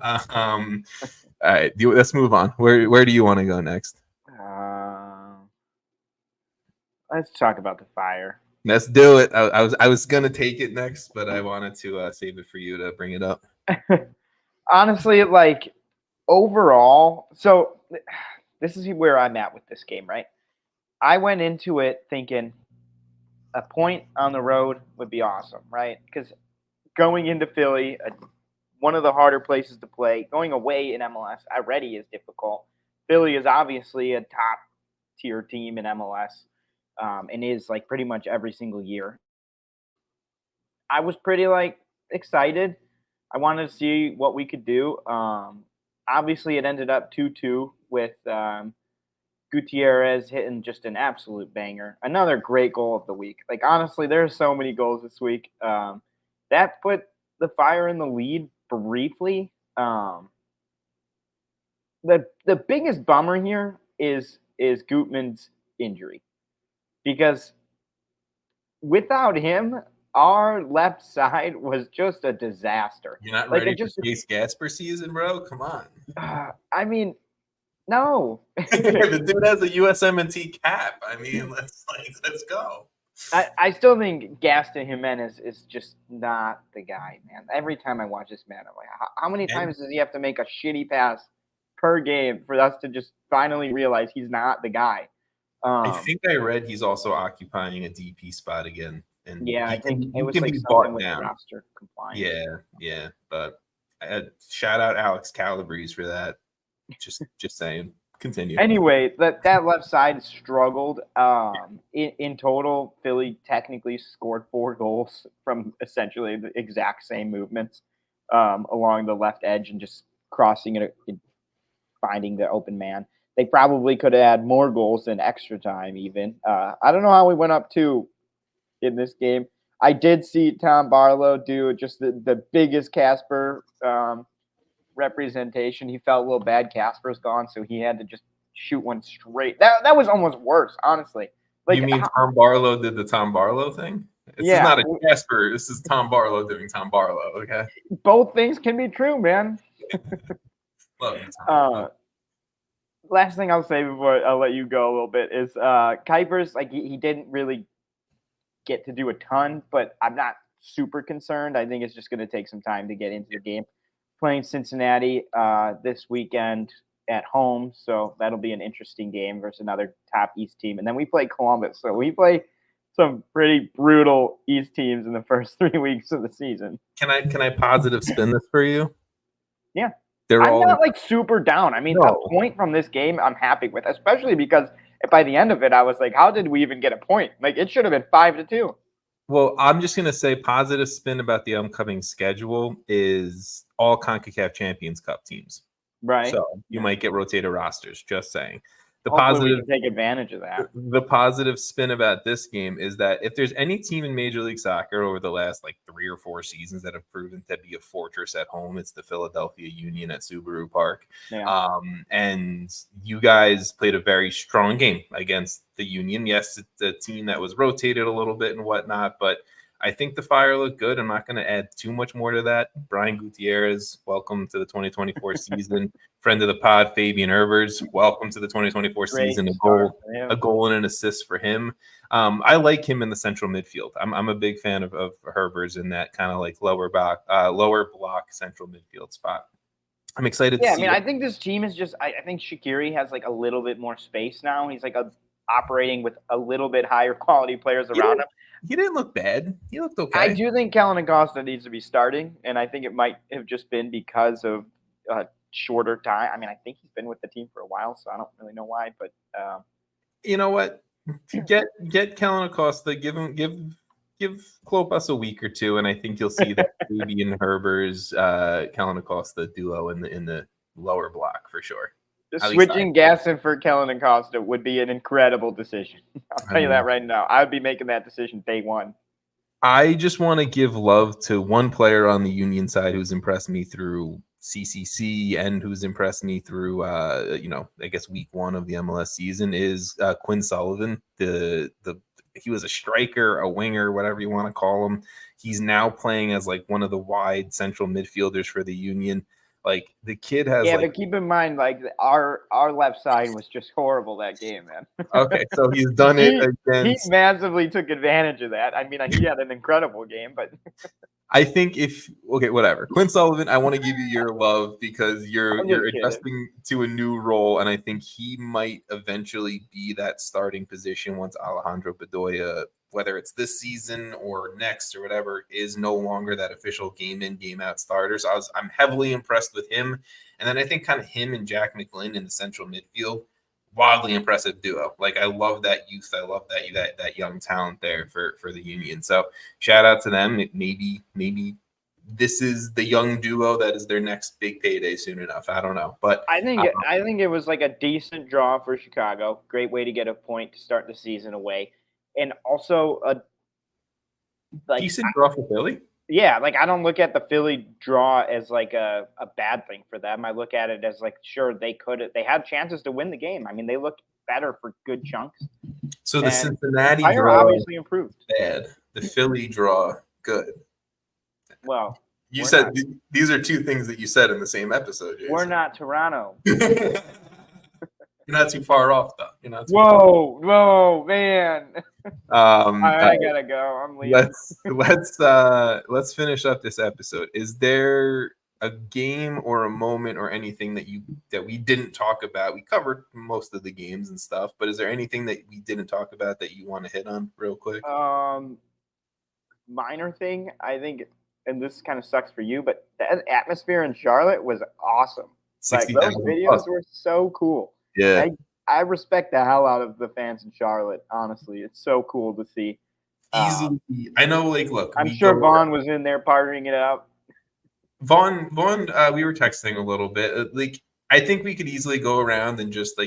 right, let's move on. Where do you want to go next? Let's talk about the Fire. Let's do it. I was gonna take it next, but I wanted to save it for you to bring it up. Honestly, like overall, so this is where I'm at with this game, right? I went into it thinking a point on the road would be awesome, right? Because going into Philly, one of the harder places to play, going away in MLS already is difficult. Philly is obviously a top tier team in MLS. And is like pretty much every single year. I was pretty excited. I wanted to see what we could do. Obviously, it ended up 2-2 with Gutierrez hitting just an absolute banger. Another great goal of the week. Like honestly, there's so many goals this week. That put the Fire in the lead briefly. The biggest bummer here is Gutman's injury. Because without him, our left side was just a disaster. You're not ready for Chase Gasper season, bro? Come on. I mean, no. The dude has a USMNT cap. I mean, let's go. I still think Gaston Jimenez is just not the guy, man. Every time I watch this man, I'm like, how many times does he have to make a shitty pass per game for us to just finally realize he's not the guy? I think I read he's also occupying a DP spot again. And yeah, I think it was like something with roster compliance. Yeah. But shout out Alex Calabrese for that. Just saying. Continue. Anyway, that left side struggled. In total, Philly technically scored 4 goals from essentially the exact same movements along the left edge and just crossing it and finding the open man. They probably could have had more goals in extra time even. I don't know how we went up 2 in this game. I did see Tom Barlow do just the biggest Casper representation. He felt a little bad. Casper's gone, so he had to just shoot one straight. That was almost worse, honestly. Like, you mean Tom Barlow did the Tom Barlow thing? This is not a Casper. This is Tom Barlow doing Tom Barlow, okay? Both things can be true, man. Love you, Tom. Last thing I'll say before I'll let you go a little bit is Kuipers, like he didn't really get to do a ton, but I'm not super concerned. I think it's just going to take some time to get into the game. Playing Cincinnati this weekend at home, so that'll be an interesting game versus another top East team. And then we play Columbus, so we play some pretty brutal East teams in the first 3 weeks of the season. Can I positive spin this for you? Yeah. I'm not super down. I mean, a point from this game I'm happy with, especially because by the end of it, I was like, how did we even get a point? Like, it should have been 5-2. Well, I'm just going to say positive spin about the upcoming schedule is all CONCACAF Champions Cup teams. Right. So you might get rotated rosters, just saying. Hopefully we can take advantage of that. The positive spin about this game is that if there's any team in Major League Soccer over the last like 3 or 4 seasons that have proven to be a fortress at home, it's the Philadelphia Union at Subaru Park. Yeah. And you guys played a very strong game against the Union. Yes, it's a team that was rotated a little bit and whatnot, but I think the Fire looked good. I'm not going to add too much more to that. Brian Gutierrez, welcome to the 2024 season. Friend of the pod, Fabian Herbers, welcome to the 2024 season. A goal and an assist for him. I like him in the central midfield. I'm a big fan of Herbers in that kind of like lower block central midfield spot. I'm excited to see. Yeah, I mean, I think this team is just – I think Shaqiri has like a little bit more space now. He's like operating with a little bit higher quality players around him. He didn't look bad. He looked okay. I do think Kellen Acosta needs to be starting, and I think it might have just been because of shorter time. I mean, I think he's been with the team for a while, so I don't really know why. But you know what? Get Kellen Acosta. Give Klopas a week or two, and I think you'll see that Fabian Herbers, Kellen Acosta duo in the lower block for sure. Switching Gaston for Kellen Acosta would be an incredible decision. I'll tell you that right now. I would be making that decision day one. I just want to give love to one player on the Union side who's impressed me through CCC and who's impressed me through, I guess week 1 of the MLS season is Quinn Sullivan. He was a striker, a winger, whatever you want to call him. He's now playing as like one of the wide central midfielders for the Union. Like the kid has, but keep in mind, like our left side was just horrible that game, man. Okay, so he's done it against. He massively took advantage of that. I mean, he had an incredible game, but I think whatever. Quinn Sullivan, I want to give you your love because you're adjusting to a new role, and I think he might eventually be that starting position once Alejandro Bedoya, whether it's this season or next or whatever, is no longer that official game in, game out starter. So I'm heavily impressed with him. And then I think kind of him and Jack McGlynn in the central midfield, wildly impressive duo. Like I love that youth. I love that young talent there for the Union. So shout out to them. Maybe this is the young duo that is their next big payday soon enough. I don't know. But I think it was like a decent draw for Chicago. Great way to get a point to start the season away. And also a decent draw for Philly. Yeah, like I don't look at the Philly draw as like a bad thing for them. I look at it as like, sure, they had chances to win the game. I mean, they looked better for good chunks. So the Cincinnati draw obviously improved. Bad. The Philly draw good. Well, you said these are two things that you said in the same episode, Jason. We're not Toronto. You're not too far off, though. Whoa, man. I gotta go. I'm leaving. Let's finish up this episode. Is there a game or a moment or anything that we didn't talk about? We covered most of the games and stuff, but is there anything that we didn't talk about that you want to hit on real quick? Minor thing, I think, and this kind of sucks for you, but the atmosphere in Charlotte was awesome. Like those videos were so cool. Yeah, I respect the hell out of the fans in Charlotte. Honestly, it's so cool to see. Easily, I know. Like, look, I'm sure Vaughn was in there partying it out. Vaughn, we were texting a little bit. Like, I think we could easily go around and just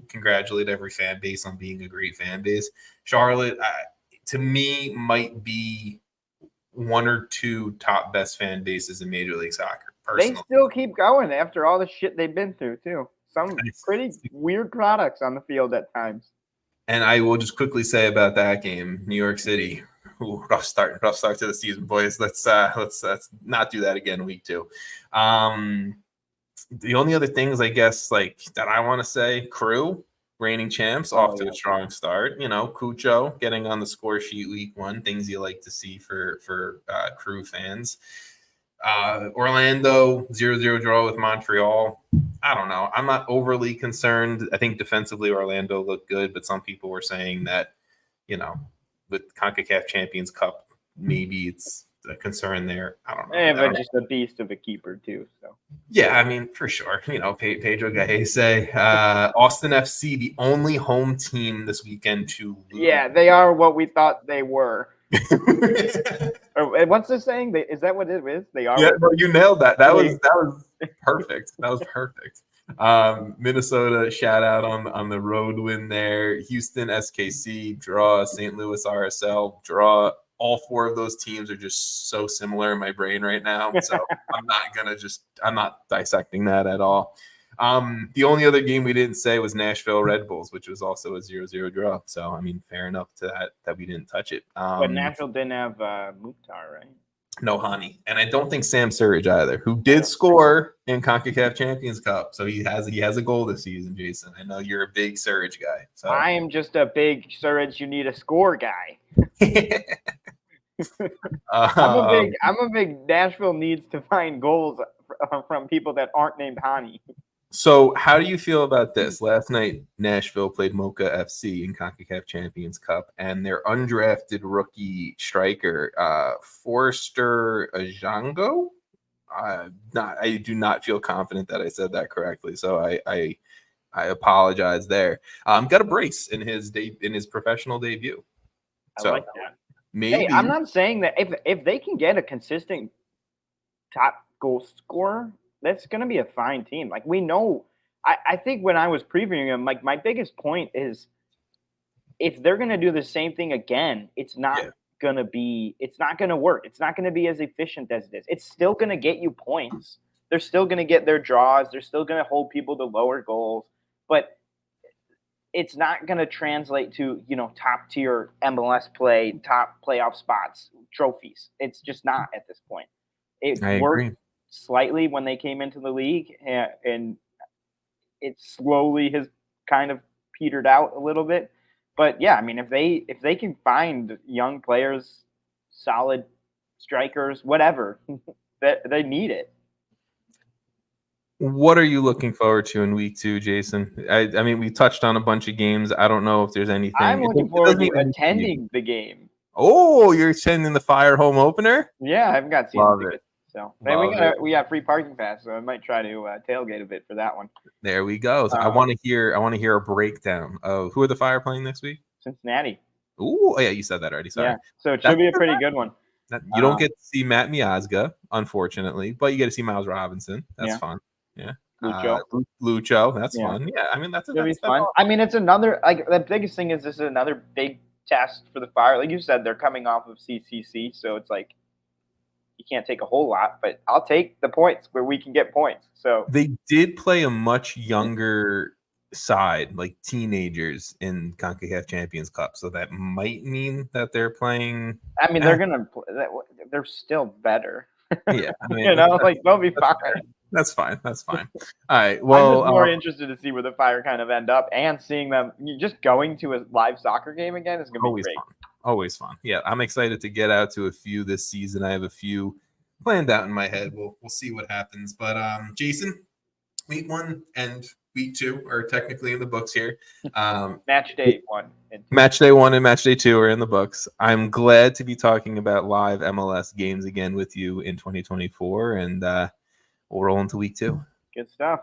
congratulate every fan base on being a great fan base. Charlotte, to me, might be one or two top best fan bases in Major League Soccer. Personally. They still keep going after all the shit they've been through too. Some pretty weird products on the field at times. And I will just quickly say about that game, New York City. Ooh, rough start to the season, boys. Let's not do that again week 2. The only other things I guess that I want to say, Crew, reigning champs, off to a strong start. Cucho getting on the score sheet week 1. Things you like to see for Crew fans. Orlando 0-0 draw with Montreal. I don't know. I'm not overly concerned. I think defensively Orlando looked good, but some people were saying that, with CONCACAF Champions Cup, maybe it's a concern there. I don't know. But just a beast of a keeper too. So yeah, I mean for sure. Pedro Gahese, Austin FC, the only home team this weekend to lose. Yeah, they are what we thought they were. Or what's the saying? Is that what it is? They are. Yeah, no, you nailed that. That was perfect. That was perfect. Minnesota shout out on the road win there. Houston SKC draw. St. Louis RSL draw. All four of those teams are just so similar in my brain right now. So I'm not dissecting that at all. The only other game we didn't say was Nashville Red Bulls, which was also a 0-0 draw. So, I mean, fair enough to that we didn't touch it. But Nashville didn't have Mukhtar, right? No Hani. And I don't think Sam Surridge either, who did score in CONCACAF Champions Cup. So he has a goal this season, Jason. I know you're a big Surridge guy. So I am just a big Surridge, you need a score guy. I'm a big Nashville needs to find goals from people that aren't named Hani. So how do you feel about this? Last night, Nashville played Mocha FC in CONCACAF Champions Cup, and their undrafted rookie striker, Forster Ajango. I do not feel confident that I said that correctly, so I apologize there. Got a brace in his professional debut. I like that. Maybe. Hey, I'm not saying that if they can get a consistent top goal scorer, that's going to be a fine team. Like, we know, I think when I was previewing them, like, my biggest point is if they're going to do the same thing again, it's not going to work. It's not going to be as efficient as it is. It's still going to get you points. They're still going to get their draws. They're still going to hold people to lower goals. But it's not going to translate to, top tier MLS play, top playoff spots, trophies. It's just not at this point. I agree. Slightly when they came into the league, and it slowly has kind of petered out a little bit. But yeah, I mean, if they can find young players, solid strikers, whatever, they need it. What are you looking forward to in week 2, Jason? I mean, we touched on a bunch of games. I don't know if there's anything. I'm looking forward to attending the game. Oh, you're attending the Fire home opener? Yeah, I haven't got season tickets. So we got free parking pass, so I might try to tailgate a bit for that one. There we go. So I want to hear a breakdown of who are the Fire playing next week. Cincinnati. Ooh, yeah, you said that already. Sorry. Yeah, so it should be a pretty good one. You don't get to see Matt Miazga, unfortunately, but you get to see Miles Robinson. That's fun. Yeah. Lucho. That's fun. Yeah, I mean that's fun. I mean, it's another the biggest thing is this is another big test for the Fire. Like you said, they're coming off of CCC, so it's like you can't take a whole lot, but I'll take the points where we can get points. So they did play a much younger side, like teenagers in CONCACAF Champions Cup, so that might mean that they're playing. I mean, they're still better. Yeah, I mean, they'll be fine. That's fine. All right. Well, I'm just more interested to see where the Fire kind of end up, and seeing them just going to a live soccer game again is going to be great. Always fun. Yeah, I'm excited to get out to a few this season. I have a few planned out in my head. We'll see what happens. But Jason, week 1 and week 2 are technically in the books here. Match day 1 and 2. Match day 1 and match day 2 are in the books. I'm glad to be talking about live MLS games again with you in 2024, and we'll roll into week 2. Good stuff.